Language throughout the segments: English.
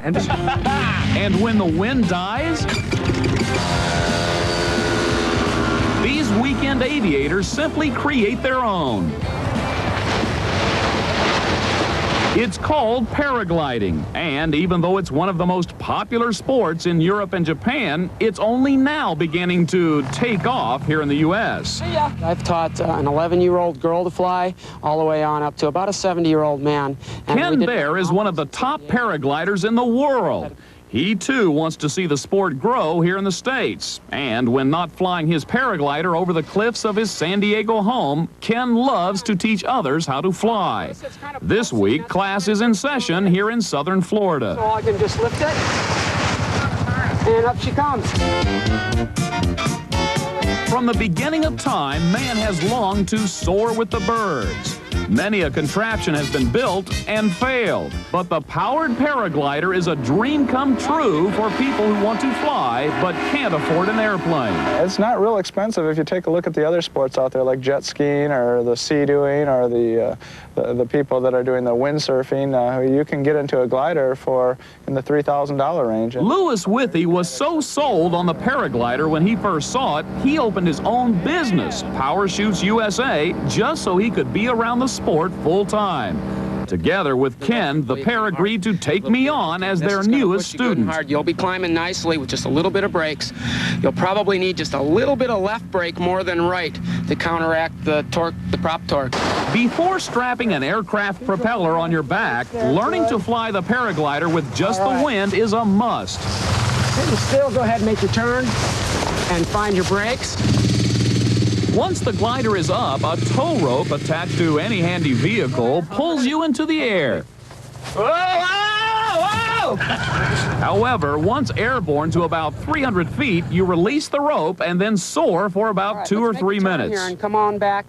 And when the wind dies, these weekend aviators simply create their own. It's called paragliding, and even though it's one of the most popular sports in Europe and Japan, it's only now beginning to take off here in the U.S. I've taught an 11-year-old girl to fly all the way on up to about a 70-year-old man. Ken Baier is one of the top paragliders in the world. He, too, wants to see the sport grow here in the States. And when not flying his paraglider over the cliffs of his San Diego home, Ken loves to teach others how to fly. This week, class is in session here in southern Florida. So I can just lift it, and up she comes. From the beginning of time, man has longed to soar with the birds. Many a contraption has been built and failed, but the powered paraglider is a dream come true for people who want to fly but can't afford an airplane. It's not real expensive if you take a look at the other sports out there like jet skiing or the sea-doing or the people that are doing the windsurfing. You can get into a glider for in the $3,000 range. Louis Withy was so sold on the paraglider when he first saw it, he opened his own business, Power Shoots USA, just so he could be around the sport full-time. Together with Ken, the pair agreed to take me on as their newest student. You'll be climbing nicely with just a little bit of brakes. You'll probably need just a little bit of left brake more than right to counteract the torque, the prop torque. Before strapping an aircraft propeller on your back, learning to fly the paraglider with just the wind is a must. Sitting still, go ahead and make your turn and find your brakes. Once the glider is up, a tow rope attached to any handy vehicle pulls you into the air. Whoa, whoa, whoa! However, once airborne to about 300 feet, you release the rope and then soar for about 2 or 3 minutes. Here and come on back.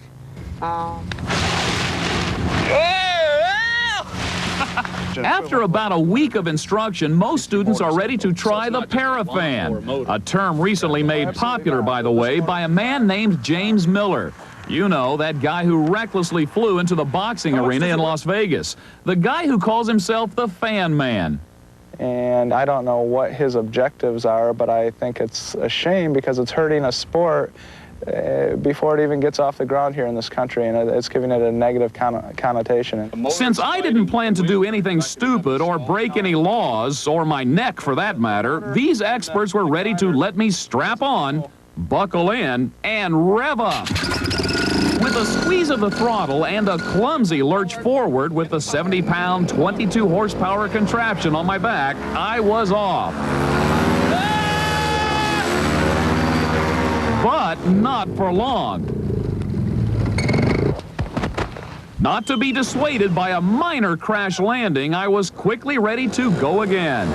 After about a week of instruction, most students are ready to try the parafan, a term recently made popular, by the way, by a man named James Miller. You know, that guy who recklessly flew into the boxing arena in Las Vegas. The guy who calls himself the Fan Man. And I don't know what his objectives are, but I think it's a shame because it's hurting a sport before it even gets off the ground here in this country, and it's giving it a negative connotation. Since I didn't plan to do anything stupid or break any laws, or my neck for that matter, these experts were ready to let me strap on, buckle in, and rev up. With a squeeze of the throttle and a clumsy lurch forward with the 70-pound, 22-horsepower contraption on my back, I was off. But not for long. Not to be dissuaded by a minor crash landing, I was quickly ready to go again.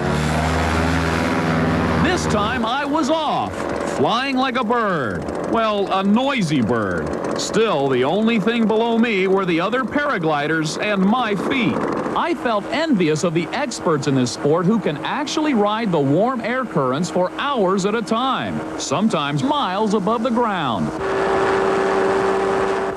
This time I was off, flying like a bird. Well, a noisy bird. Still, the only thing below me were the other paragliders and my feet. I felt envious of the experts in this sport who can actually ride the warm air currents for hours at a time, sometimes miles above the ground.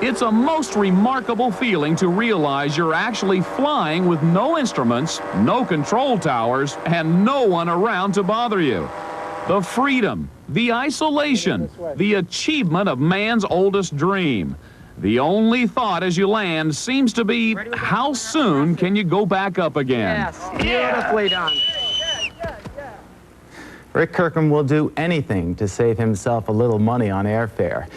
It's a most remarkable feeling to realize you're actually flying with no instruments, no control towers, and no one around to bother you. The freedom, the isolation, the achievement of man's oldest dream. The only thought as you land seems to be, how soon can you go back up again? Yes, beautifully done. Rick Kirkham will do anything to save himself a little money on airfare.